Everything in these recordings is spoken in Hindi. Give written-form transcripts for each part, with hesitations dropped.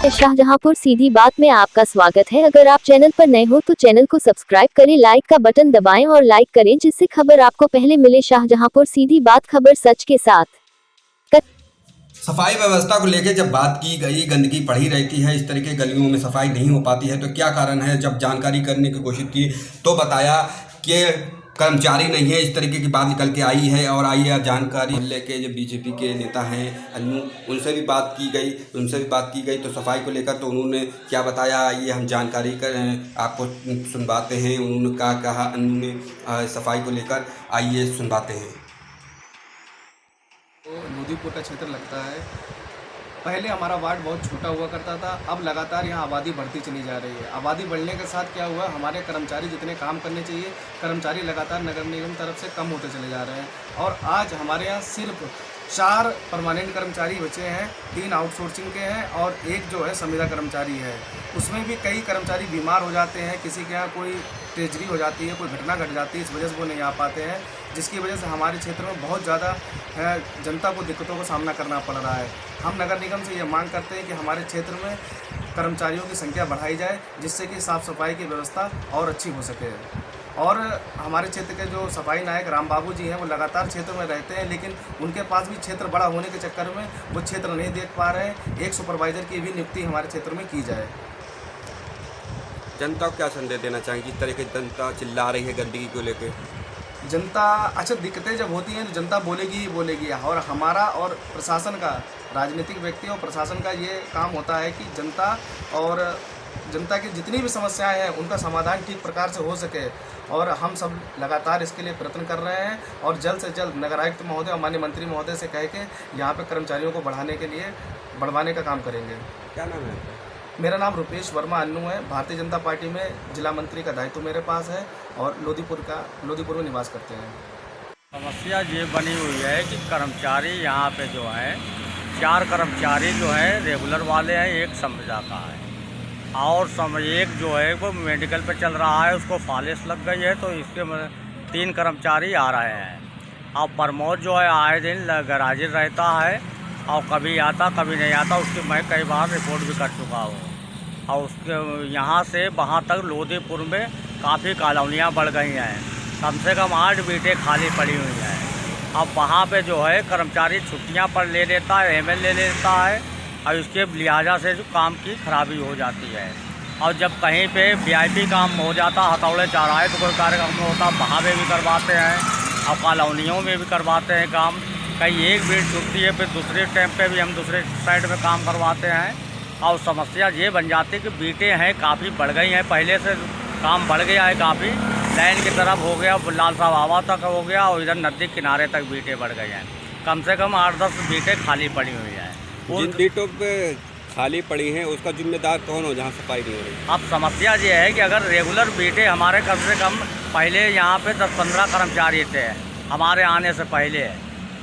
शाहजहांपुर सीधी बात में आपका स्वागत है। अगर आप चैनल पर नए हो तो चैनल को सब्सक्राइब करें, लाइक का बटन दबाएं और लाइक करें जिससे खबर आपको पहले मिले। शाहजहांपुर सीधी बात, खबर सच के साथ। सफाई व्यवस्था को लेकर जब बात की गई, गंदगी पड़ी रहती है, इस तरह के गलियों में सफाई नहीं हो पाती है, तो क्या कारण है? जब जानकारी करने की कोशिश की तो बताया कि कर्मचारी नहीं है, इस तरीके की बात निकल के आई है। और आई है जानकारी लेके जो बीजेपी के नेता हैं अन्नू, उनसे भी बात की गई तो सफाई को लेकर तो उन्होंने क्या बताया, आइए हम जानकारी आपको सुनवाते हैं। उन्होंने क्या कहा अन्नू ने सफाई को लेकर, आइए सुनवाते हैं। तो लोधीपुर का क्षेत्र लगता है। पहले हमारा वार्ड बहुत छोटा हुआ करता था, अब लगातार यहाँ आबादी बढ़ती चली जा रही है। आबादी बढ़ने के साथ क्या हुआ, हमारे कर्मचारी जितने काम करने चाहिए, कर्मचारी लगातार नगर निगम तरफ से कम होते चले जा रहे हैं। और आज हमारे यहाँ सिर्फ 4 परमानेंट कर्मचारी बचे हैं, 3 आउटसोर्सिंग के हैं और 1 जो है संविदा कर्मचारी है। उसमें भी कई कर्मचारी बीमार हो जाते हैं, किसी के यहाँ कोई ट्रेजरी हो जाती है, कोई घटना घट जाती है, इस वजह से वो नहीं आ पाते हैं, जिसकी वजह से हमारे क्षेत्र में बहुत ज़्यादा जनता को दिक्कतों का सामना करना पड़ रहा है। हम नगर निगम से ये मांग करते हैं कि हमारे क्षेत्र में कर्मचारियों की संख्या बढ़ाई जाए, जिससे कि साफ़ सफाई की व्यवस्था और अच्छी हो सके। और हमारे क्षेत्र के जो सफाई नायक राम बाबू जी हैं, वो लगातार क्षेत्र में रहते हैं, लेकिन उनके पास भी क्षेत्र बड़ा होने के चक्कर में वो क्षेत्र नहीं देख पा रहे हैं। एक सुपरवाइज़र की भी नियुक्ति हमारे क्षेत्र में की जाए। जनता को क्या संदेश देना चाहेंगे, जिस तरह की जनता चिल्ला रही है गंदगी को लेकर? जनता अच्छा, दिक्कतें जब होती हैं तो जनता बोलेगी ही बोलेगी। और हमारा और प्रशासन का, राजनीतिक व्यक्ति और प्रशासन का ये काम होता है कि जनता की जितनी भी समस्याएं हैं उनका समाधान ठीक प्रकार से हो सके। और हम सब लगातार इसके लिए प्रयत्न कर रहे हैं और जल्द से जल्द नगर आयुक्त महोदय और माननीय मंत्री महोदय से कह के यहाँ पे कर्मचारियों को बढ़वाने का काम करेंगे। क्या नाम है? मेरा नाम रुपेश वर्मा अन्नू है। भारतीय जनता पार्टी में जिला मंत्री का दायित्व मेरे पास है और लोधीपुर में निवास करते हैं। समस्या ये बनी हुई है कि कर्मचारी यहाँ पे जो है 4 कर्मचारी जो है रेगुलर वाले हैं, 1 संविदा का है और एक जो है वो मेडिकल पे चल रहा है, उसको फालिस लग गई है, तो इसके 3 कर्मचारी आ रहे हैं। अब प्रमोद जो है आए दिन गराजिर रहता है और कभी आता कभी नहीं आता, उसकी मैं कई बार रिपोर्ट भी कर चुका हूँ। और उसके यहाँ से वहाँ तक लोधीपुर में काफ़ी कॉलोनियाँ बढ़ गई हैं, कम से कम 8 बीटें खाली पड़ी हुई हैं। अब वहाँ पे जो है कर्मचारी छुट्टियाँ पर ले लेता है, एमएल ले लेता है और इसके लिहाजा से जो काम की खराबी हो जाती है। और जब कहीं पे वीआईपी काम हो जाता, हथौड़े चौराहे तो कोई कार्यक्रम होता, वहाँ पे भी करवाते हैं और कॉलोनियों में भी करवाते हैं काम। कहीं एक बीट छुट्टी है, फिर दूसरे टाइम पे भी हम दूसरे साइड में काम करवाते हैं। और समस्या ये बन जाती है कि बीटें हैं काफ़ी बढ़ गई हैं, पहले से काम बढ़ गया है काफ़ी, लाइन की तरफ हो गया, लाल साहब आवा तक हो गया और इधर नदी किनारे तक बीटें बढ़ गई हैं। कम से कम 8-10 बीटें खाली पड़ी हुई हैं। जिन बीटों पे खाली पड़ी हैं उसका जिम्मेदार कौन हो जहाँ सफाई नहीं हो रही? अब समस्या ये है कि अगर रेगुलर बीटें हमारे कम से कम पहले यहाँ पे 10-15 कर्मचारी थे हमारे आने से पहले,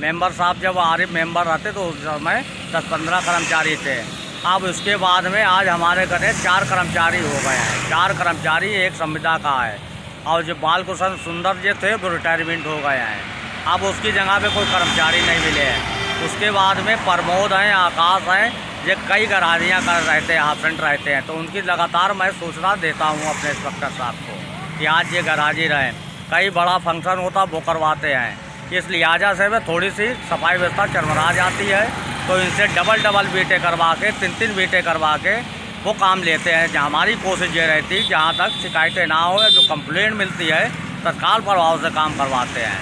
मेंबर साहब जब आरिफ मेंबर रहते तो उस समय 10-15 कर्मचारी थे। अब उसके बाद में आज हमारे घर 4 कर्मचारी हो गए हैं, 4 कर्मचारी 1 संविदा का है। और जो बालकृष्ण सुंदर जी थे वो रिटायरमेंट हो गए हैं, अब उसकी जगह पे कोई कर्मचारी नहीं मिले हैं। उसके बाद में प्रमोद हैं, आकाश हैं, ये कई गराजियाँ कर रहते हैं, हाफेंट रहते हैं, तो उनकी लगातार मैं सूचना देता हूँ अपने इंस्पेक्टर साहब को कि आज ये गराजी रहें। कई बड़ा फंक्शन होता वो करवाते हैं, इस लिहाजा से में थोड़ी सी सफाई व्यवस्था चरमरा जाती है, तो इनसे डबल बीटें करवा के 3-3 बीटें करवा के वो काम लेते हैं। जहाँ हमारी कोशिश ये रहती जहाँ तक शिकायतें ना हो, जो कंप्लेंट मिलती है तत्काल प्रभाव से काम करवाते हैं।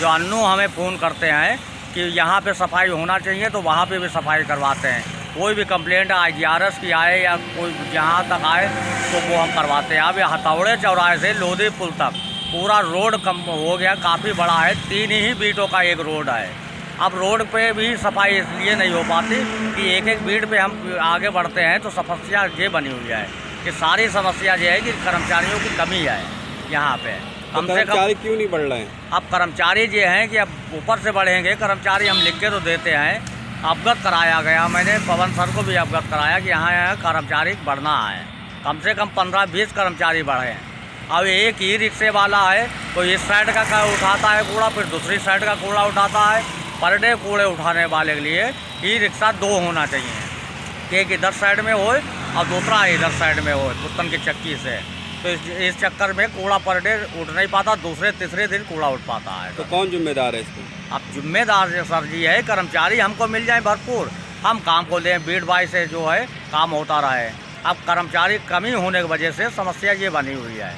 जो अन्नू हमें फ़ोन करते हैं कि यहाँ पे सफाई होना चाहिए तो वहाँ पे भी सफाई करवाते हैं। कोई भी कंप्लेंट IGRS की आए या कोई जहाँ तक आए तो वो हम करवाते हैं। अब ये हथौड़े चौराहे से लोधीपुर तक पूरा रोड कम हो गया, काफ़ी बड़ा है, 3 ही बीटों का एक रोड है। अब रोड पे भी सफाई इसलिए नहीं हो पाती कि एक बीट पे हम आगे बढ़ते हैं, तो समस्या ये बनी हुई है कि सारी समस्या ये है कि कर्मचारियों की कमी है यहाँ पे। कम से कम क्यों नहीं बढ़ रहे हैं? अब कर्मचारी ये हैं कि अब ऊपर से बढ़ेंगे कर्मचारी, हम लिख के तो देते हैं, अवगत कराया गया, मैंने पवन सर को भी अवगत कराया कि यहाँ कर्मचारी बढ़ना है, कम से कम 15-20 कर्मचारी बढ़े हैं। अब एक ही रिक्शे वाला है, तो इस साइड का उठाता है कूड़ा, फिर दूसरी साइड का कूड़ा उठाता है। पर डे कूड़े उठाने वाले के लिए ई रिक्शा 2 होना चाहिए। एक इधर साइड में हो और दूसरा इधर साइड में हो पुतन की चक्की से। तो इस चक्कर में कूड़ा पर डे उठ नहीं पाता, दूसरे तीसरे दिन कूड़ा उठ पाता है। तो कौन जिम्मेदार है इसको? अब जिम्मेदार सर जी है, कर्मचारी हमको मिल जाए भरपूर, हम काम को दें, बीट बाई से जो है काम होता रहे। अब कर्मचारी कमी होने की वजह से समस्या ये बनी हुई है।